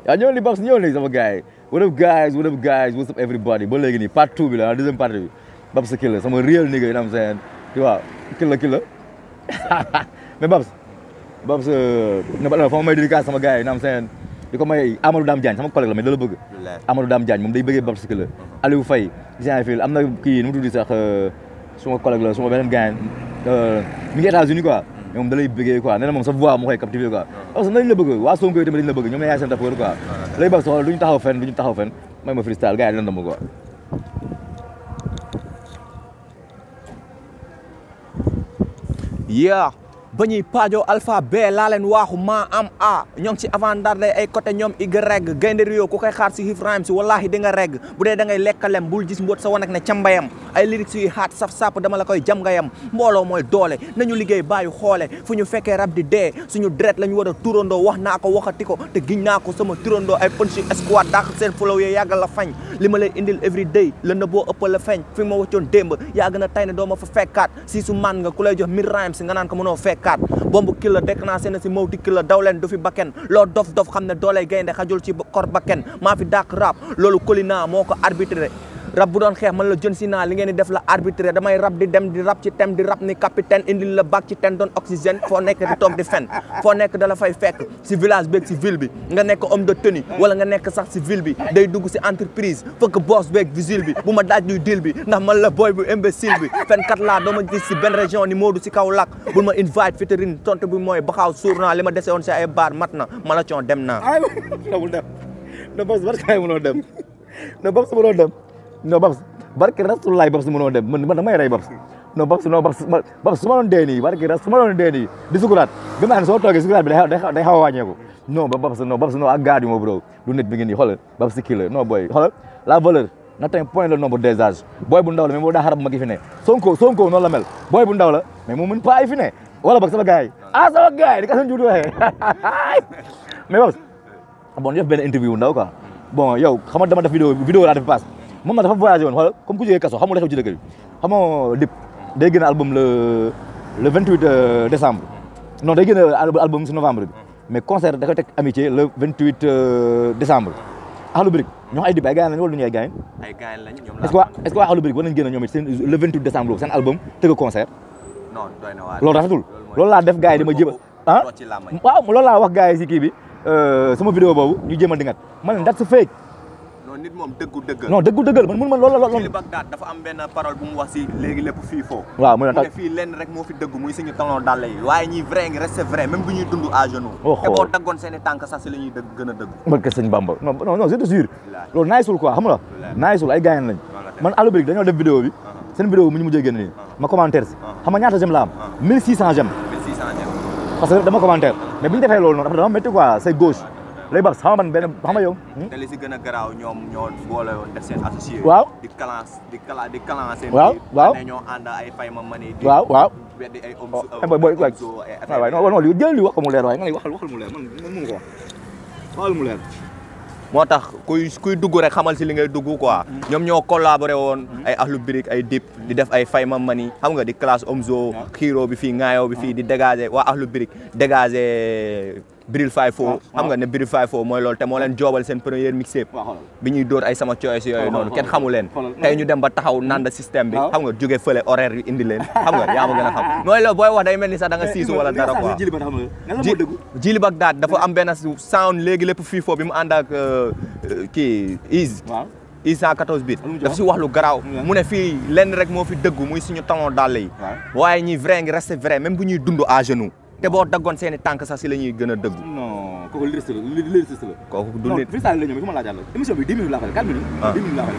yaa ñëw li Babs ñëw léegi sama gars yi what up guys what's up everybody ba léegi nii part 2 bi la deuxième partie bi Babs Killa sama real nigga you know what I'm saying tu vois Killa mais Babs fa ma may dédicace sama gars yi you know what I'm saying di ko may Amadou Dame Diagne sama collègue la mais da la bëgg Amadou Dame Diagne moom day bëggee Babs Killa Aliou Faye gis fii am na kii nu mu tuddi sax suma collègue la suma beneen gars mi ngi États-Unis quoi mais moom da lay bëggee quoi nee na moom sa voix moo koy captivé quoi parce que nañ la bëgg waa Sonko yi tamit dañ la bëgg ñoom yaay seen rapport quoi lay Babs xool duñu taxaw fenn may ma freestyle gars yi lan dama quoi yeah ba ñuy paajo alpha B laa leen waaxu maa am A ñoo ngi ci avant-garde ay côté ñoom Y gaynde Rio ku koy xaar si hif rhyme si wallahi di nga regg bu dee da ngay lekkalem bul gis mbóot sa wanak ne cambayam ay lyrics yuy xaat saf-sap dama la koy jam nga yam mbooloo mooy doole nañu liggéey bàyyi xoole fu ñu fekkee rab di dee suñu dret la ñu war a turandoo wax naa ko waxati ko te giñ naa ko sama turandoo ay punch squad dàq seen flow yee yàggal la fañ li ma lay indil every day la na boo ëppal la feeñ fi ma waccoon démb yaa gën a tay ne doo ma fa fekkaat si su man nga ku lay jox mid rhyme si nga naan ko mënoo fekkaat bomb Killa déclenché na si mawti Killa daw leen du fi bakken loo dof xam ne dooley gaynde xajul ci kor bakken maa fi dàq rap loolu Colina moo ko arbitré rab bu doon xeex man la jën si naa li ngeen di def la arbitré damay rab di dem di rab ci tem di rab ni capitaine indil la bac ci ten doon oxygène foo nekk di toog di fen foo nekk dala fay fekk si village beeg si ville bi nga nekk homme de tenue wala nga nekk sax si ville bi day dugg si entreprise fëkk boss beeg visile bi bu ma daaj ñuy deal bi ndax man la boy bu imbécile bi fenkat laa doo ma gis si benn région ni Modou si kaw lak bul ma invite featuring tontu bi mooy baxaaw suur naa li ma dese woon si ay baar mat na ma la coon dem naa no Babs barkaay mënoo dem no Babs mënoo dem non Babs barke Rasulullah Babs mënoo dem man damay rey Babs non Babs su ma doon dee nii barke su ma doon dee nii di sukuraat gëm naa ne soo toogee sukuraat bi day xaw a wàññeeku non Babs ak gaadi moo bro du nit bi ngi nii xoolal Babs Killa non boy xoolal la valeur n'atteint point le nombre des âges boy bu ndaw la mais moo daa xarab ma gi fi ne Sonko noonu la mel boy bu ndaw la mais moo mën pas ay fi ne wala boog sama gars yi sama gars yi di ka seen juuti waxee mais Babs bon ñu def benn interview ndaw quoi bon yow xam nga dama def vidéo laa def passe moom dafa voyagé woon xoolal comme ku jógee kaso xam nga xew ci dëkk bi xam nga Dip day génn album le 28 décembre non day génn album si novembre bi mais concert da koy teg amitié le 28 décembre Akhlou Brick ñoo ay Dip ay gaañ lañ wala du ñu ay gaañ est-ce que waa Akhlou Brick war nañ génn ñoom it seen le 28 décembre boobu seen album tëgg concert loolu rafetul loolu laa def gars yi dama jéem waaw loolu laa wax gars yi si kii bi sama vidéo boobu ñu jéem a dingat man that's fake nit moom dëggal man mun ma loolu Fili Bagdad dafa am benn parole bu mu wax si léegi lépp fii foo waaw mu ne fii lenn rek moo fi dëgg muy suñu talon dàll yi waaye ñi vrai ngi resté vrai même bu ñuy dund à genoux te boo daggoon seen i tànk sax si la ñuy gën a dëgg barke sëñ Bamba non je te jure loolu naaysul quoi xam nga naaysul ay gaañ lañ man Akhlou Brick dañoo def vidéo bi seen vidéo mu ñu mujjee génn nii ma commentaire si xam nga ñaata j'aime la am 1600 j'aime parce que dama commentaire mais bu ñu defee loolu noonu après dama métti quoi c'est gauche lay Babs xam nga man benn xam nga yow. te li si gën a garaaw ñoom ñoo boole woon def seen associé. waaw di kalan seen waaw ne ñoo ànd ay fay ma mani. waaw weddi ay booy waay non li jël li wax ko mu leer waaye nga lay waxal mu leer man mënu ko wax waxal mu leer. moo tax kuy dugg rek xamal si li ngay dugg quoi. ñoom ñoo collaboré woon ay Akhlou Brick ay Dip di def ay fay ma mani xam nga di classe Omzo xiiroo bi fii ŋaayoo bi fii di dégager waa Akhlou Brick dégager Bril Fay Fo xam nga ne Bril Fay Fo mooy loolu te moo leen joobal seen première mixtape bi ñuy dóor ay sama choice yooyu noonu kenn xamu leen tey ñu dem ba taxaw nanda système bi xam nga jóge fële horaire yu indi leen xam nga yaa ma gën a xam mooy loolu booy wax day mel ni sax da nga siisu wala dara quoi Jili Bagdad dafa am benn sound léegi lépp fii foo bi mu ànd ak kii Is 114 bit dafa si wax lu garaaw mu ne fii lenn rek moo fi dëggu muy suñu talon dàll yi waaye ñi vrai ngi resté vrai même bu ñuy dund à genoux te boo daggoon seen i tànk sax si la ñuy gën a dëggu. non kooku lyriciste la. kooku du nit. non freestyle la ñoom ma laa jàll émission bi 10 minutes laa fa 4 minutes. 10 minutes laa fa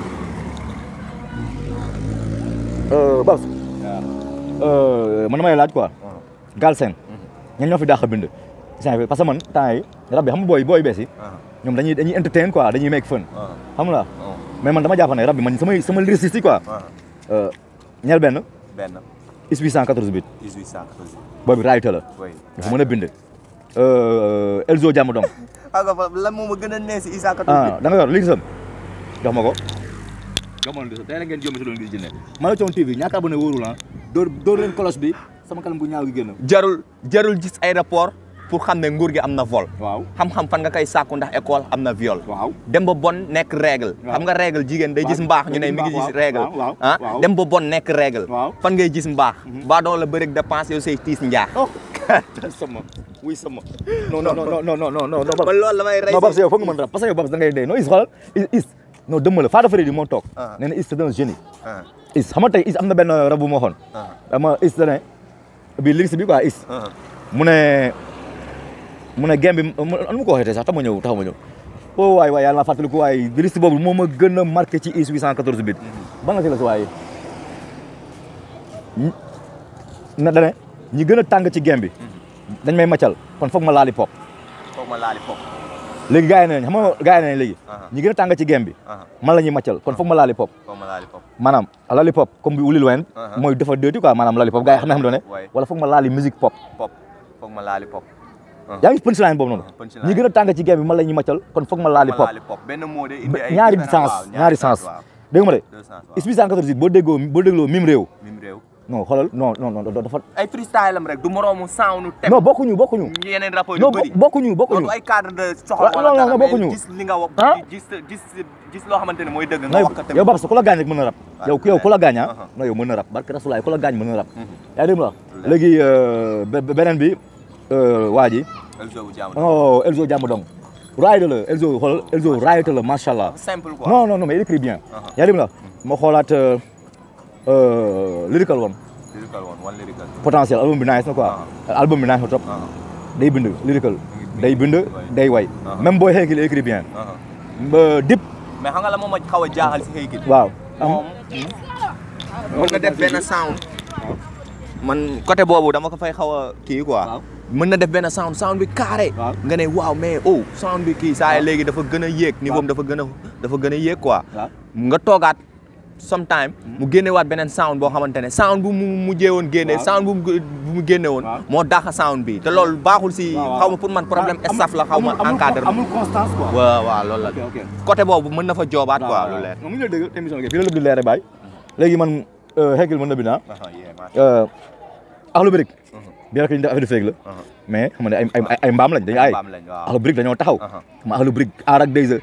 Babs. man damay laaj quoi. Galsen. ñan ñoo fi dàq bind. parce que man temps yi rab bi xam nga booy bees yi. ñoom dañuy entertain quoi dañuy make fun. xam nga mais man dama jàpp ne rab bi man sama lyriciste yi quoi. ñeel benn. Is 814 bit. booy bi raayute la. dafa mën a bind. Elzo jàmm dong. lan moo ma gën a nee si Issa 14 bit. da nga yor lii sam jox ma ko. jox ma ko tey la ngeen jombi si doon gis jinne Malathion TV ñaata abonné wóorul ah. dóor leen cloche bi sama kanam bu ñaaw gi génn. jarul gis aéroport pour xam ne nguur gi am na vol. waaw xam-xam fan nga koy sàkku ndax école am na viol. waaw dem ba bon nekk règle. xam nga règle jigéen day gis mbaax ñu ne mi ngi gis règle. ah dem ba bon nekk règle. fan ngay gis mbaax. ba doon la bëri dépense yow say tiis njaax. sama wuy sama non non non non non non non man loolu la may rey. non Babs yow foog nga mën rap parce que yow Babs da ngay dee non is xoolal is non dëmm la Fada Freddy moo toog nee na is c'est un génie is xam nga tey is am na benn rab bu ma waxoon dama is da ne bi lyrics bi quoi is mu ne gem bi nu mu ko waxee tey sax tax ma ñëw oh waay waay yàlla naa fàttaliku waay lyrics boobu moo ma gën a marqué ci is 814 bit ba nga si la si waaye na dane ñi gën a tàng ci gem bi dañ may maccal kon foog ma laali pop léegi gars yi nañ xam nga gars yi nañ léegi ñi gën a tàng ci gem bi man la ñuy maccal kon foog ma laali pop maanaam laali pop comme bi ulil wen mooy dafa déeti quoi maanaam laali pop gars yi xam ne xam doone wala foog ma laali musique pop foog ma laali pop yaa ngi punchline boobu noonu ñi gën a tàng ci gem bi man la ñuy maccal kon foog ma laali pop ñaari sens dégg nga ma de is 814 boo dégloo mim réew non xoolal non dafa ay freestyle am rek du moroomu sound tem non bokkuñu yeneen rapport yu bëri bokkuñu ay cadre de soxla wala non bokkuñu gis li nga wax gis loo xamante ne mooy dëgg nga wax ko tamit yow Babs ku la gaañ rek mën na rap yow ku la gaañ non yow mën na rap barke rasulaay ku la gaañ mën na rap yaa dégg la léegi beneen bi waa ji Elzo jàmm dong raayta la Elzo raayta la macha allah simple quoi non mais il écrit bien yaa dégg la ma xoolaat lyrical one potentiel album bi nice na quoi album bi nice na trop day bind lyrical day bind day way même booy xeekil écrit bien dip mais xam nga la moom a xaw a jaaxal si xeekil waaw moom mën nga def benn sound man côté boobu dama ko fay xaw a kii quoi mën na def benn sound bi carré nga ne waaw mais sound bi kii saa léegi dafa gën a yéeg niveau dafa gën a yéeg quoi nga toogaat sometime mu génne waat beneen sound boo xamante ne sound bu mu mujjee woon génne sound bu mu génne woon moo dàq sound bi te loolu baaxul si xaw ma pour man problème staff la xaw ma encadrement amul constance quoi waaw loolu la côté boobu mën na fa joobaat quoi lu leer mu ngi lay dégg émission bi fii la lépp di leere baay léegi man xeekil mën na bi naa Akhlou Brick bien que ñu def affaire de féeg la mais xam nga ne ay mbaam lañ dañu aay Akhlou Brick dañoo taxaw ma Akhlou Brick aar ak Deyza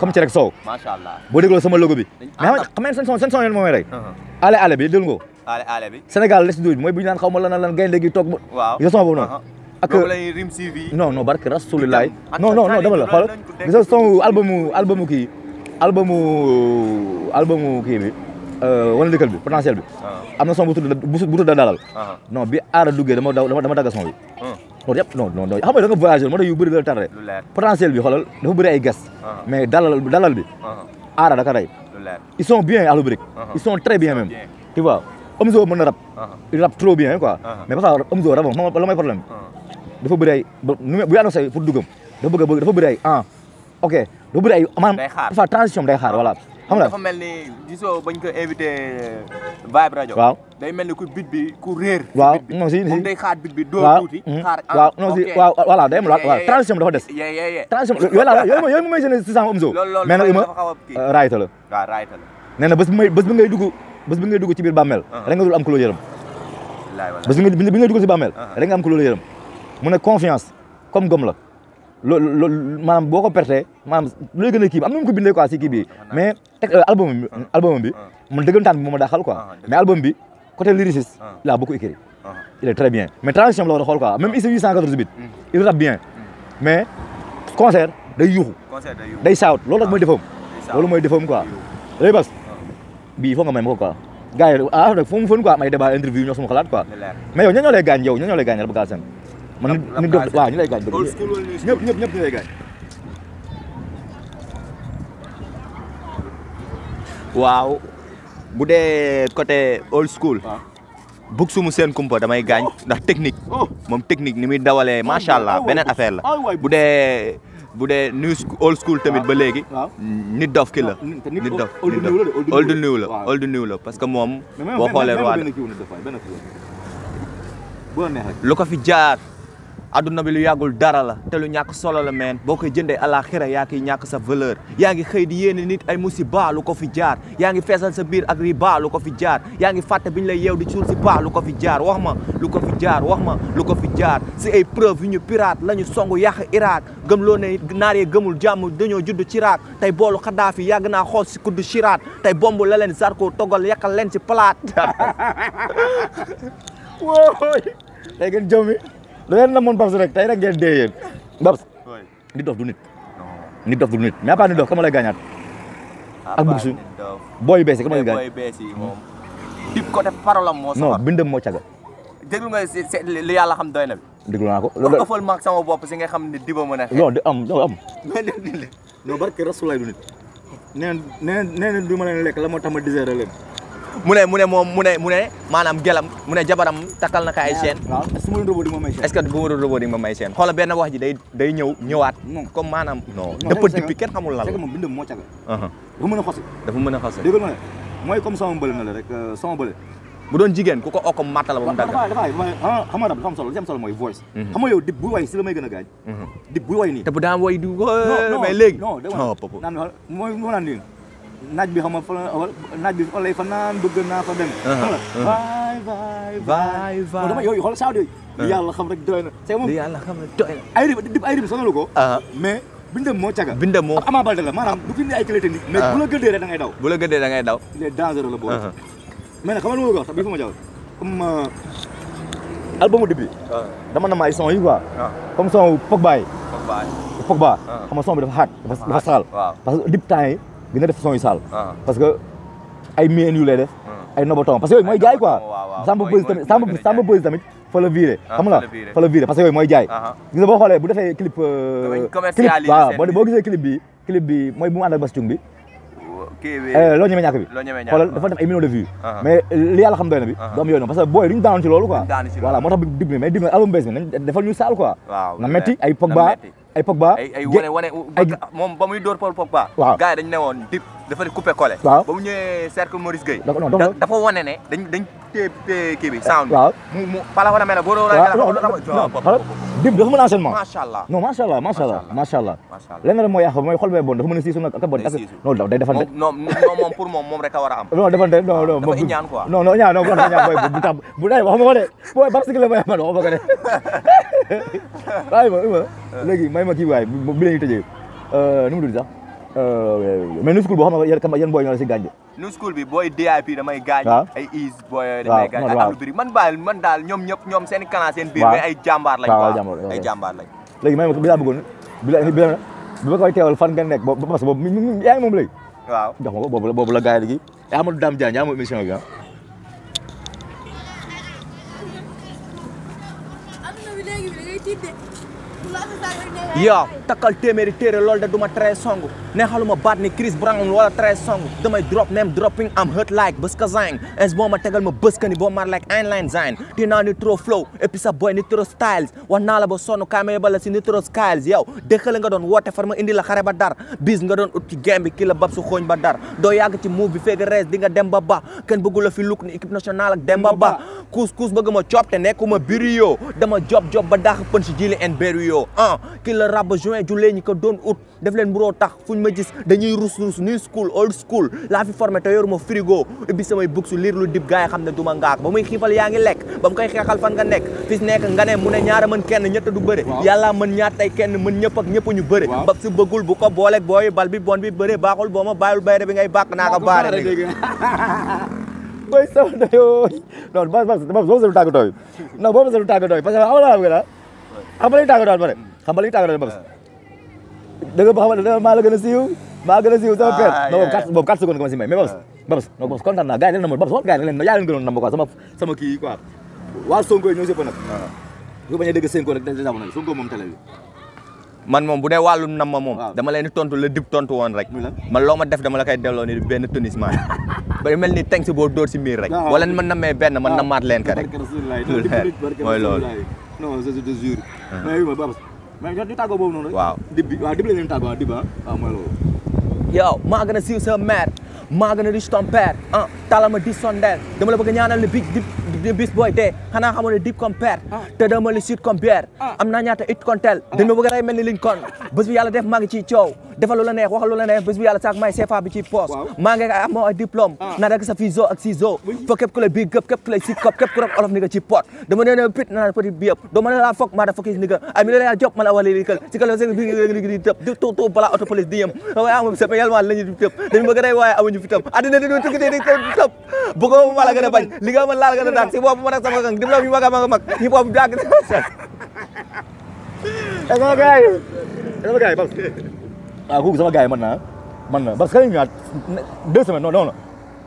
comme ci rek soow boo dégloo sama logo bi mais xam nga seen son yoon moo may rey ale bi déglu nga ale bi Sénégal les du mooy bu ñu naan xaw ma lan gaynde gi toog gis son boobu noonu ak non barke rasulilaay non dama la xool gis son albumu kii bi wala lyrical bi potentiel bi am na son bu tudd dalal non bi aara duggee dama dagga son bi non yëpp non xam nga da nga voyagé moo tax yu bëri da tardé potentiel bi xoolal dafa bëri ay gas mais dalal bi aara da ka rey ils sont bien Akhlou Brick ils sont très bien même tu vois Omzo mën na rap il rappe trop bien quoi mais parfois Omzo rapam xam nga la may problème dafa bëri ay bu yaa say pour duggam dafa bëri ay ok dafa bëri ay maanaam parfois transition day xaar voilà xam nga dafa mel ni gisoo bañ ko invité Vibe Radio waaw day mel ni ku bit bi ku réer waaw non si moom day xaar bit bi doo tuuti xaar waaw non si waaw voilà day am waaw transition bi dafa des transition yooyu mu may gën si sama Omzo mais nag ima raayta la nee na bés bi ngay dugg ci biir bàmmeel rek nga dul am ku la yërëm bés bi ngay dugg ci bàmmeel rek nga am ku la yërëm mu ne confiance comme gom la loolu maanaam boo ko pertee maanaam looy gën a kii bi am na mu ko bindee quoi si kii bi mais album bi man dëggantaan bi moom a daaxal quoi mais album bi côté lyriciste il a beaucoup écrit il est très bien mais transition bi la war a xool quoi même ici 814 bit il rappe bien mais concert day yuuxu day shout loolu rek mooy defam quoi léegi bas bii il faut nga may ma ko quoi gars yi nag foo mu fën quoi may débat interview ñoo suma xalaat quoi mais yow ñoo lay gaañ rab Galsen man nit dof waaw ñu lay gaañ ñëpp ñu lay gaañ waaw bu dee côté old school bug sumu seen kumpa damay gaañ ndax technique moom technique ni muy dawalee macha allah beneen affaire la bu dee new old school tamit ba léegi nit dof ki la nit dof old new la parce que moom boo xoolee roi lu ko fi jaar adduna bi lu yàggul dara la te lu ñàkk solo la meen boo koy jëndee àlaxira yaa ngi ñàkk sa valeur yaa ngi xëy di yéene nit ay musiba lu ko fi jaar yaa ngi feesal sa biir ak riba lu ko fi jaar yaa ngi fàtte biñ lay yeew di suul si paa lu ko fi jaar wax ma lu ko fi jaar wax ma lu ko fi jaar si ay preuve yu ñu pirate la ñu songu yàq Irak gëm loo ne naar yee gëmul jàmm dañoo judd ci Irak tey boolu Kadhafi yàgg naa xool si kuddu Chiraat tey bomb la leen Zarko toggal yàqal leen si palaat wooy tey ngeen jëw mi da ngeen na moon Babs rek tey rek ngeen dee yéen Babs nit dof du nit nit dof du nit mais à part nit dof kama lay gaañaat ak bugsu booy bees yi kama lay gaañ booy bees yi moom dip côté parolam moo non bindam moo caga déglu nga si li yàlla xam doy na bi déglu naa ko wax ëffal maag sama bopp si nga xam ne diba mën a non di am non barke Rasulaay du nit nee du ma leen lekk la moo tax ma digéré leen mu ne maanaam gelam mu ne jabaram takkal na ka ay chaîne waaw est-ce que bu ma doon robot di ma may chaîne est-ce que bu ma doon robot di ma may chaîne xoolal benn wax ji day ñëwaat comme maanaam non dëpp dippi kenn xamul lan la moom bindam moo caga dafa mën a xosi dafa mën a xosi dégg ma ne mooy comme sama mbële na la rek sama mbële bu doon jigéen ku ko okko matta la ba mu dagg xam nga dafa am solo li am solo mooy voice xam nga yow dib buy way si la may gën a gaañ dib buy way nii te bu daan way du mais léegi non naan mooy moo naan nii naaj bi xam nga fa naaj bi fa lay fa naan bëgg naa fa dem xam nga vaay dama yooyu xool saa yooyu li yàlla xam rek doy na c'est moom li yàlla xam rek doy na ay rib dib ay rib sonalu ko mais bindam moo caga bindam moo Ama Baldé la maanaam du fi indi ay clé technique mais bu la gëddee rek da ngay daw bu la gëddee da ngay daw il est dangereux la booy mais nag xam nga lu ma wax tax bii fa ma jaww comme albumu dib bi dama nam ay son yi quoi comme son Pogba xam nga son bi dafa xaat dafa saal parce que dib temps yi gën a def son yu saal parce que ay mien yu lay def ay noboton parce que yooyu mooy jaay quoi Samba Peuzzi tamit fa la viré xam nga fa la viré parce que yooyu mooy jaay gis nga boo xoolee bu defee clip waaw boo gisee clip bi mooy bu mu ànd ak Bass Thioung bi loo ñeme ñàkk bi xoolal dafa def ay millions de vues mais li yàlla xam doy na bi du am yooyu noonu parce que booy duñu daanoon ci loolu quoi voilà moo tax dib bi mais dib album bees bi nañ defal ñu saal quoi na metti ay Pogba ay wane moom ba muy door Paul Pogba waaw gars yi dañ ne woon dib dafa coupé collé waaw ba mu ñëwee cercle Maurice Gueye dafa wane ne dañ téye kii bi sound waaw mu pala wana mel boo xoolal dib dafa mën enchaînement macha allah non macha allah lenn rek mooy yàq mooy xol bee bon dafa mën a siisu nag ak bon ak non day defante non moom pour moom rek a war a am non defante non dafa ñaan quoi non ñaan boy bu tax bu day wax ma ko de boy Babs la may man wax ma ko de waaye ma léegi may ma kii waay bi la ñuy tëjee nu mu tudd sax mais New School boo xam ne yan booy ñoo la si gaañ New School bi booy DIP damay gaañ ay Ease booy damay gaañ ak Alubiri man daal ñoom seen clan seen biir mais ay jàmbaar lañ quoi ay jàmbaar lañ léegi may ma bi laa bëggoon bi ma koy teewal fan nga nekk boobu parce que boobu yaa ngi moom léegi waaw jox ma ko boobu la gars yi léegi Amadou Dame Diagne yaa ma émission bi yow takkal téeméeri téere loolu de duma tere song neexaluma baat ni Chris Brown wala tere song damay drop name dropping am hurt like bës ka zang ens boo ma tegal ma bës ka ni boo mar like Einstein zine dinaa ni trop flow et puis sa boy ni trop styles wax naa la ba sonn kaamee ba la si ni trop styles yow dëkkale nga doon woote far ma indi la xare ba dar bis nga doon ut ci game bi ki la bab su xooñ ba dar doo yàgg ci move bi fekk rees di nga dem ba kenn bëggu la fi luk ni équipe nationale ak dem ba kuus bëgg ma cop te nekkuma birio dama job ba daax pën si jili en berio ki la rab juin julee ñi ko doon ut def leen buroo tax fuñ ma gis dañuy rus New School old school laa fi formé te yoruma frigo ubbi samay buksu liir lu dib gars yi xam ne du ma ngaak ba muy xiifal yaa ngi lekk ba mu koy xeexal fan nga nekk fis nekk nga ne mu ne ñaara mën kenn ñett du bëre yàlla mën ñaar tey kenn mën ñëpp ak ñëpp ñu bëre bab si bëggul bu ko booleeg booy bal bi bon bi bëre baaxul boo ma bàyyul bayre bi ngay bàq naa ko baare boy sama doy non boobu sa du tàggatoo bi non boobu sa du tàggatoo bi parce que xam nga xam nga li tàggatoo ba xam nga li tàggatoo ba dëgg ba xam ne maa la gën a siiw sama père non boobu 4 secondes nga ma si may mais Babs non Babs kontaan naa gars yi leen na ma Babs xool gars yi yaa leen gënoon nam quoi sama kii quoi waa Sonko ñoo sëpp nag bu bañ a dégg Sonko rek déjà nag Sonko moom télé bi man moom bu dee wàllu nam ma moom dama leen di tontu la dib tontu woon rek man loo ma def dama la koy delloo ni benn tennisman ba mel ni teng si boo dóor si miir rek wala man namee benn man namaat leen ka rek mooy loolu non je te jure mais ma Babs mais ñu tàggoo boobu noonu rek waaw dib la leen tàggoo dib mooy loolu yow maa gën a siiw sa mère maa gën a riche ton père talama di sondeel dama la bëgg ñaanal ne big bis booy dee xanaa xamoon ne deep comme père te dama li sud comme bière am naa ñaata it kontel dañ ma bëgg a rey mel ni liñ kon bés bi yàlla def maa ngi ci coow defal lu la neex waxal lu la neex bés bi yàlla saak may CFA bi ci poos maa ngi am moo ay diplôme naa rek sa fiso ak ciseau fa képp ku lay bii gëpp képp ku lay sikop képp ku rek olof ni nga ci pot dama nee pit naa petit bi yëpp doo ma ne laa foog maa da fokki ni nga ay mi la job ma la wala li kël si kal di tëb di tuutu balaa auto police di yëm waaye amul sa yàlla la ñu di tëb dañ bëgg a rey waaye amuñu fi tëb addina di doon tukki di tëb bëggoo ma la gën a bañ li nga mën laa la gën a daan si boobu ma nag sama gang diplôme yu mag a mag ñu boobu dàgg sama gars yi Babs waaw kooku sama gars yi man na parce que xëy na 2 semaines non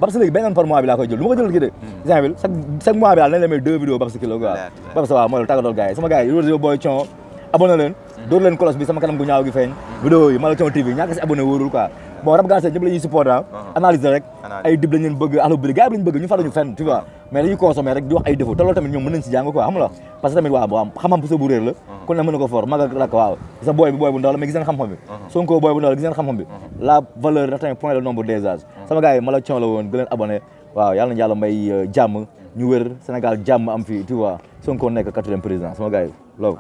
Babs léegi benn par mois bi laa koy jël lu ma ko jël kii de Saint-Ville chaque mois bi daal nañ la may 2 vidéos Babs kilo quoi Babs waaw mooy tàggatoo gars yi sama gars yi Rojo Boy Thion abonné leen dóor leen cloche bi sama kanam gu ñaaw gi feeñ vidéo yi Mala Thion TV ñàkk si abonné wóorul quoi bon rap Galsen ñëpp la ñuy support analyse rek ay dib lañ leen bëgg Akhlou Brick gars yi lañ bëgg ñu faluñu fenn tu vois mais dañuy consommer rek di wax ay défaut te loolu tamit ñoom mën nañ si jàng quoi xam la parce que tamit waaw xam-xam puso bu réer la kon ne mën na ko fort mag ak rak waaw sa booy bu ndaw la mais gis ngeen xam-xam bi Sonko booy bu ndaw la gis ngeen xam-xam bi la valeur n'atteint point le nombre des âges sama gars yi Mala Thion la woon gën leen abonné waaw yàlla na yàlla may jàmm ñu wër Sénégal jàmm am fii tu vois Sonko nekk 4e président sama gars yi loolu